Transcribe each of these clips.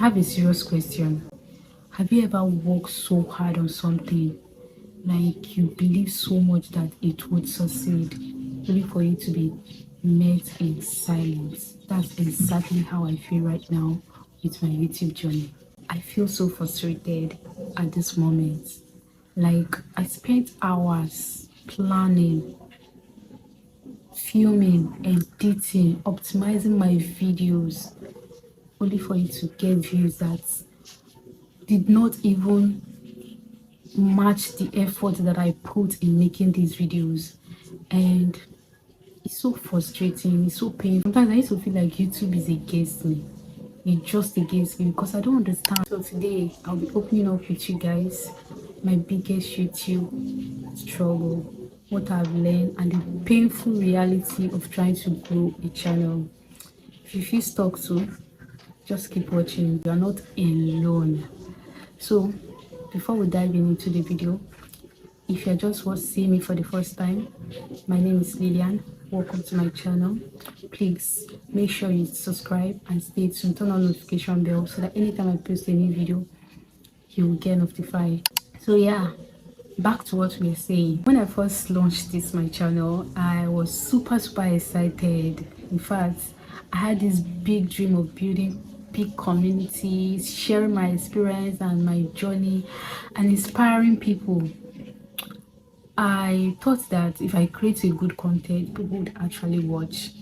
I have a serious question. Have you ever worked so hard on something, like you believe so much that it would succeed, only for you to be met in silence? That's exactly how I feel right now with my YouTube journey. I feel so frustrated at this moment. Like, I spent hours planning, filming, editing, optimizing my videos, only for you to get views that did not even match the effort that I put in making these videos. And it's so frustrating, it's so painful. Sometimes I used to feel like YouTube is against me. It's just against me because I don't understand. So today I'll be opening up with you guys my biggest YouTube struggle, what I've learned, and the painful reality of trying to grow a channel. If you feel stuck too, just keep watching. You are not alone. So before we dive into the video, if you're just seeing me for the first time, my name is Lillian. Welcome to my channel. Please make sure you subscribe and stay tuned. Turn on notification bell so that anytime I post a new video, you will get notified. So yeah, back to what we were saying. When I first launched my channel, I was super excited. In fact, I had this big dream of building big communities, sharing my experience and my journey, and inspiring people. I thought that if I create a good content, people would actually watch.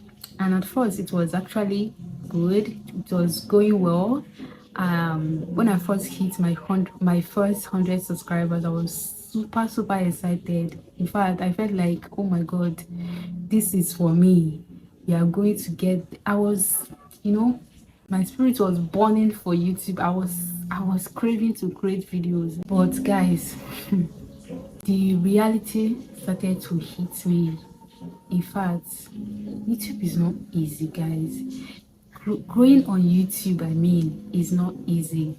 And at first, it was actually good. It was going well. When I first hit my first 100 subscribers, I was super excited. In fact, I felt like, oh my god, this is for me. We are going to get. My spirit was burning for YouTube. I was craving to create videos. But guys, the reality started to hit me. In fact, YouTube is not easy, guys. Growing on YouTube, is not easy.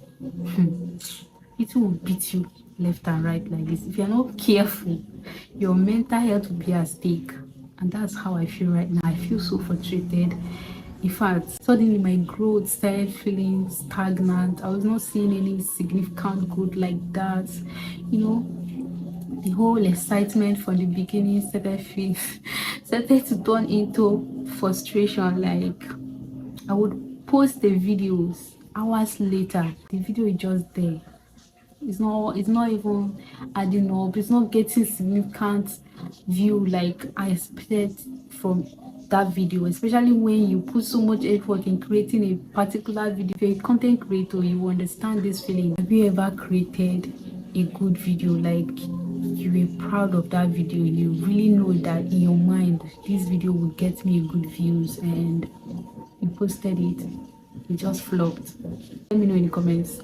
It will beat you left and right like this. If you're not careful, your mental health will be at stake. And that's how I feel right now. I feel so frustrated. In fact, suddenly my growth started feeling stagnant. I was not seeing any significant growth like that. The whole excitement from the beginning started to turn into frustration. Like, I would post the videos hours later, the video is just there. It's not even adding up. It's not getting significant view like I expected from that video, especially when you put so much effort in creating a particular video. If you're a content creator, you understand this feeling. Have you ever created a good video, like you were proud of that video, you really know that in your mind this video will get me good views, and you posted it just flopped? Let me know in the comments.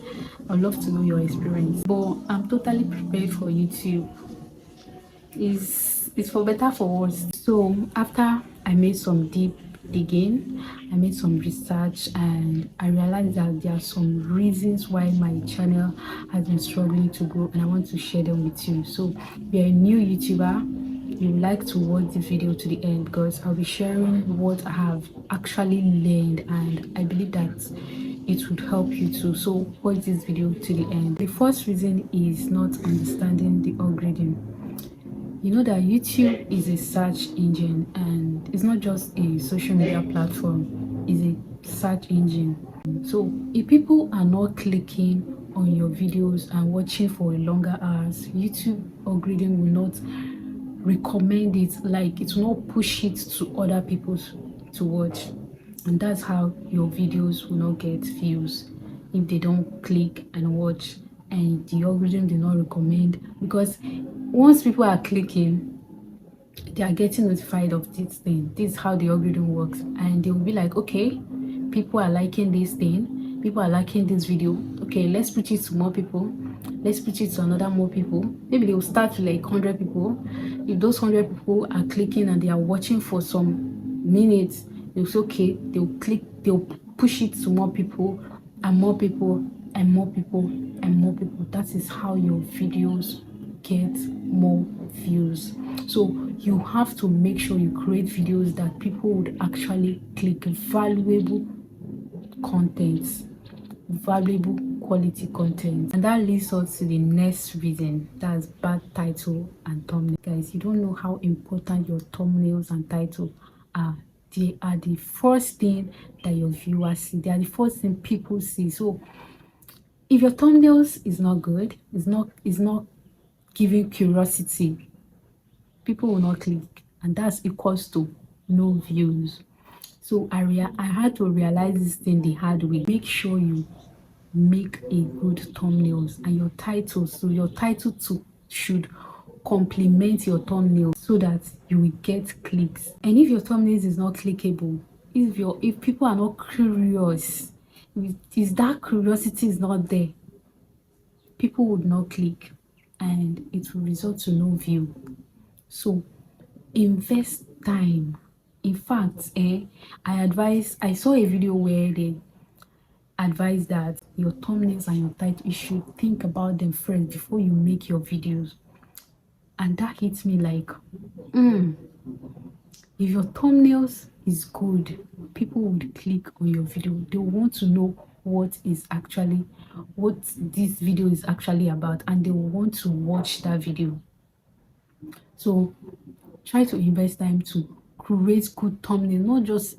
I'd love to know your experience. But I'm totally prepared for YouTube. It's for better, for worse. So after I made some deep digging, I made some research, and I realized that there are some reasons why my channel has been struggling to grow, and I want to share them with you. So if you're a new YouTuber, you like to watch this video to the end, because I'll be sharing what I have actually learned, and I believe that it would help you too. So watch this video to the end. The first reason is not understanding the algorithm. You know that YouTube is a search engine, and it's not just a social media platform, it's a search engine. So if people are not clicking on your videos and watching for longer hours, YouTube algorithm will not recommend it. Like, it will not push it to other people to watch, and that's how your videos will not get views if they don't click and watch, and the algorithm did not recommend. Because once people are clicking, they are getting notified of this thing. This is how the algorithm works, and they will be like, okay, people are liking this thing, people are liking this video, okay, let's push it to more people, let's push it to another more people. Maybe they will start with like 100 people. If those 100 people are clicking and they are watching for some minutes, they'll say, okay, they'll push it to more people and more people and more people and more people. That is how your videos get more views. So you have to make sure you create videos that people would actually click. Valuable contents, valuable quality content. And that leads us to the next reason, that's bad title and thumbnail. Guys, you don't know how important your thumbnails and title are. They are the first thing that your viewers see. They are the first thing people see. So if your thumbnails is not good, is not giving curiosity, people will not click, and that's equals to no views. So I had to realize this thing the hard way. Make sure you make a good thumbnails, and your title, so your title too should complement your thumbnail so that you will get clicks. And if your thumbnails is not clickable, if people are not curious, if that curiosity is not there, people would not click, and it will result to no view. So invest time. In fact, I saw a video where they advise that your thumbnails and your title, you should think about them first before you make your videos. And that hits me like, if your thumbnails is good, people would click on your video. They want to know what this video is actually about, and they will want to watch that video. So try to invest time to create good thumbnail, not just,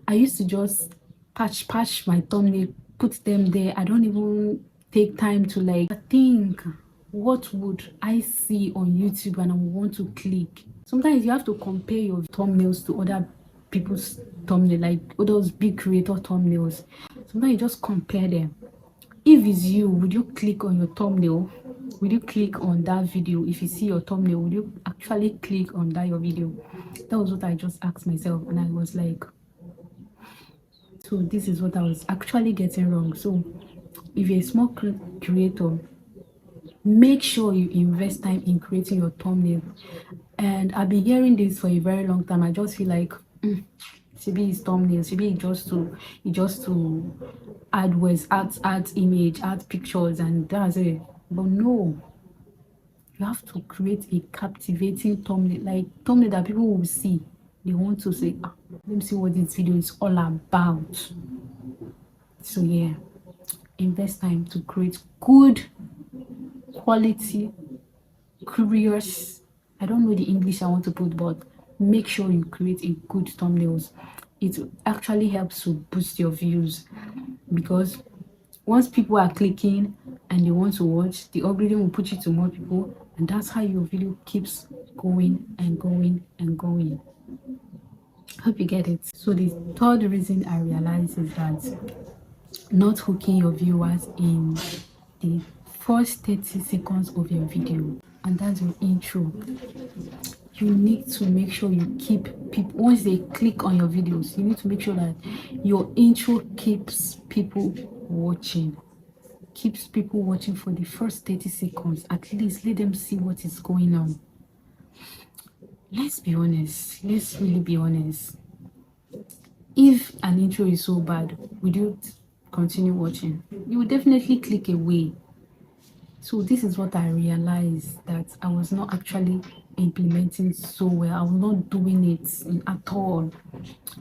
I used to just patch my thumbnail, put them there. I don't even take time to like think, what would I see on YouTube and I want to click. Sometimes you have to compare your thumbnails to other people's thumbnail, like those big creator thumbnails. Sometimes you just compare them. If it's you, would you click on your thumbnail? Would you click on that video? If you see your thumbnail, would you actually click on your video? That was what I just asked myself, and I was like, so this is what I was actually getting wrong. So if you're a small creator, make sure you invest time in creating your thumbnail. And I've been hearing this for a very long time. I just feel like maybe it's thumbnails, maybe it just to add words, add image, add pictures, and that's it. But no, you have to create a captivating thumbnail, like thumbnail that people will see. They want to say, let me see what this video is all about. So yeah, invest time to create good quality, curious, I don't know the English I want to put, but make sure you create a good thumbnails. It actually helps to boost your views, because once people are clicking and they want to watch, the algorithm will put you to more people, and that's how your video keeps going and going and going. Hope you get it. So the third reason I realized is that not hooking your viewers in the first 30 seconds of your video, and that's your intro. You need to make sure you keep people, once they click on your videos, you need to make sure that your intro keeps people watching for the first 30 seconds. At least let them see what is going on. Let's be honest, let's really be honest. If an intro is so bad, would you continue watching? You will definitely click away. So this is what I realized, that I was not actually implementing so well. I was not doing it at all.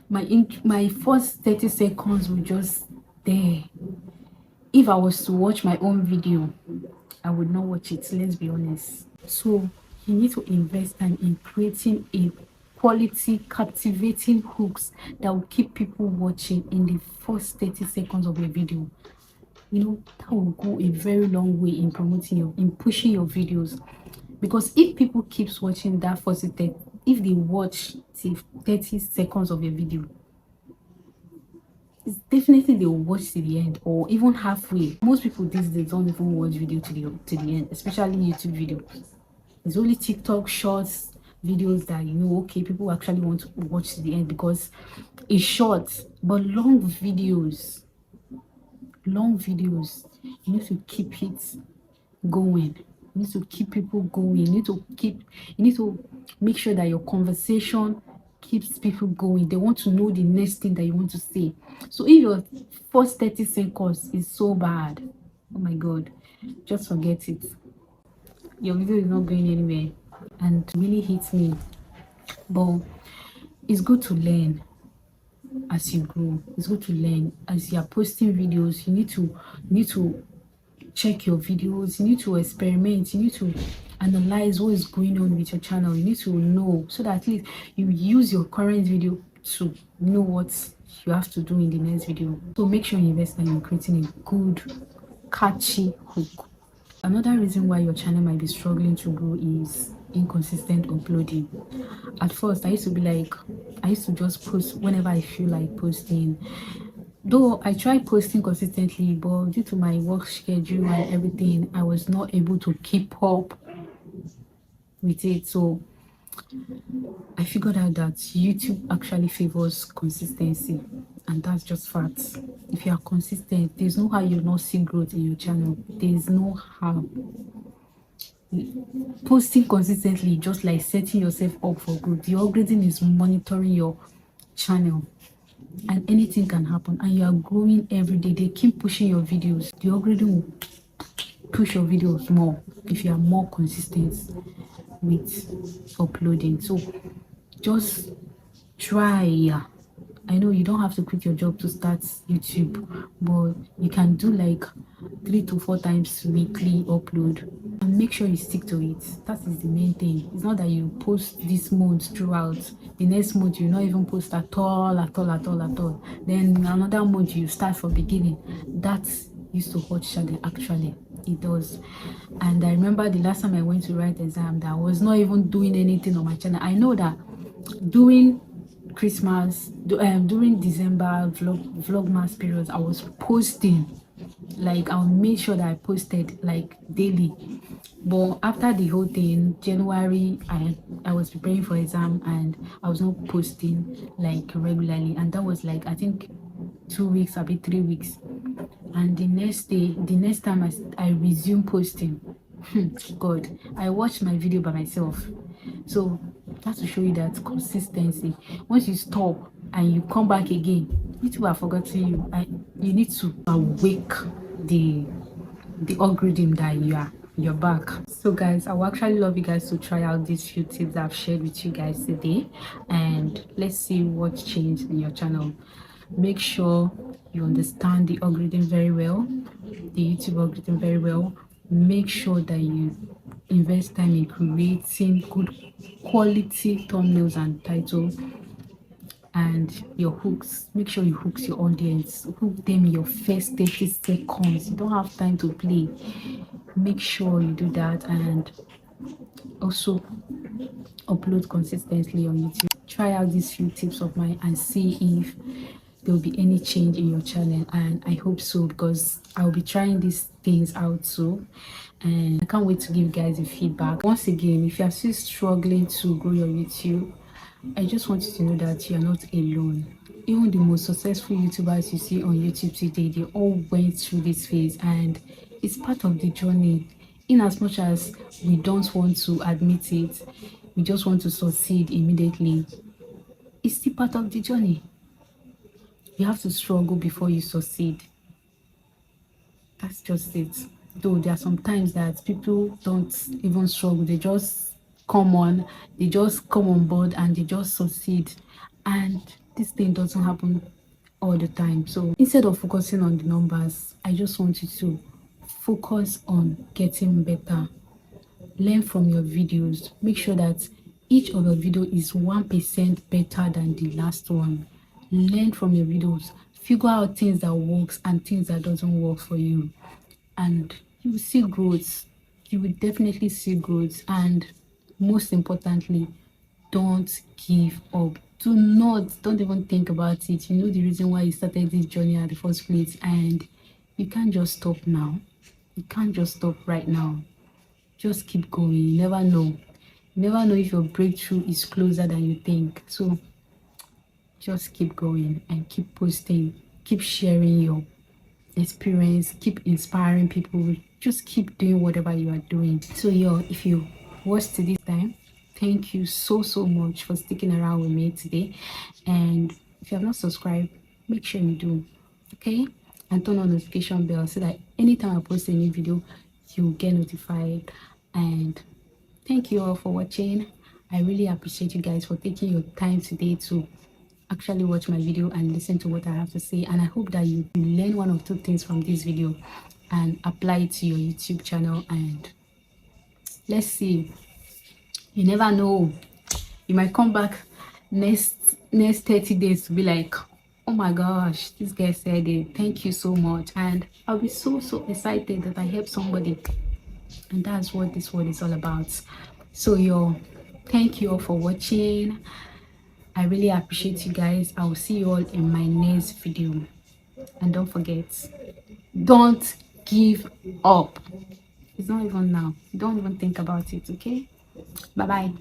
My first 30 seconds were just there. If I was to watch my own video, I would not watch it, let's be honest. So you need to invest time in creating a quality, captivating hooks that will keep people watching in the first 30 seconds of your video. That will go a very long way in pushing your videos. Because if people keeps watching that first 30, if they watch 30 seconds of your video, it's definitely they will watch to the end, or even halfway. Most people these days don't even watch video to the end, especially YouTube videos. It's only TikTok shorts videos that okay, people actually want to watch to the end because it's short. But long videos, you need to keep it going. You need to keep people going. You need to make sure that your conversation keeps people going. They want to know the next thing that you want to say. So if your first 30 seconds is so bad, oh my god, just forget it. Your video is not going anywhere, and it really hits me. But it's good to learn. as you grow. It's good to learn. As you are posting videos, you need to check your videos, you need to experiment, you need to analyze what is going on with your channel. You need to know so that at least you use your current video to know what you have to do in the next video. So make sure you invest in creating a good catchy hook. Another reason why your channel might be struggling to grow is inconsistent uploading. At first, I used to just post whenever I feel like posting. Though I tried posting consistently, but due to my work schedule and everything, I was not able to keep up with it. So I figured out that YouTube actually favors consistency, and that's just facts. If you are consistent, there's no how you'll not see growth in your channel. There's no how. Posting consistently, just like setting yourself up for growth. The algorithm is monitoring your channel, and anything can happen. And you are growing every day. They keep pushing your videos. The algorithm will push your videos more if you are more consistent with uploading. So just try. I know you don't have to quit your job to start YouTube, but you can do like 3 to 4 times weekly upload, and make sure you stick to it. That is the main thing. It's not that you post this month throughout, the next month you not even post at all, then another month you start from beginning. That used to hurt channel. Actually it does. And I remember the last time I went to write exam that I was not even doing anything on my channel. I know that during Christmas, during December vlogmas periods, I was posting. Like I'll make sure that I posted like daily. But after the whole thing, January, I was preparing for exam and I was not posting like regularly, and that was like I think 2 weeks, a bit 3 weeks. And the next time I resumed posting, God, I watched my video by myself. So that's to show you that consistency. Once you stop and you come back again, YouTube have forgotten you. You need to awake the algorithm that you're back. So guys, I will actually love you guys to try out these few tips that I've shared with you guys today, and let's see what changed in your channel. Make sure you understand the algorithm very well, the YouTube algorithm very well. Make sure that you invest time in creating good quality thumbnails and title, and your hooks. Make sure you hook your audience, hook them in your first 30 seconds. You don't have time to play. Make sure you do that, and also upload consistently on YouTube. Try out these few tips of mine and see if there will be any change in your channel, and I hope so, because I'll be trying these things out too, and I can't wait to give you guys the feedback. Once again, if you are still struggling to grow your YouTube, I just want you to know that you're not alone. Even the most successful YouTubers you see on YouTube today, they all went through this phase, and it's part of the journey. In as much as we don't want to admit it, we just want to succeed immediately, it's still part of the journey. You have to struggle before you succeed. That's just it. Though there are some times that people don't even struggle, they just come on board and they just succeed, and this thing doesn't happen all the time. So instead of focusing on the numbers, I just want you to focus on getting better. Learn from your videos. Make sure that each of your video is 1% better than the last one. Learn from your videos. Figure out things that works and things that doesn't work for you, and you will see growth. You will definitely see growth. And most importantly, don't give up. Don't even think about it. You know the reason why you started this journey at the first place, and you can't just stop now. You can't just stop right now. Just keep going. You never know. You never know if your breakthrough is closer than you think. So just keep going and keep posting, keep sharing your experience, keep inspiring people. Just keep doing whatever you are doing. So if you watched to this time, thank you so much for sticking around with me today. And if you have not subscribed, make sure you do, okay? And turn on notification bell so that anytime I post a new video, you get notified. And thank you all for watching. I really appreciate you guys for taking your time today to actually watch my video and listen to what I have to say. And I hope that you learn one or two things from this video and apply it to your YouTube channel. And let's see, you never know, you might come back next 30 days to be like, oh my gosh, this guy said it, thank you so much. And I'll be so excited that I helped somebody. And that's what this one is all about. So thank you all for watching. I really appreciate you guys. I will see you all in my next video. And don't forget, don't give up. It's not even now. Don't even think about it, okay? Bye bye.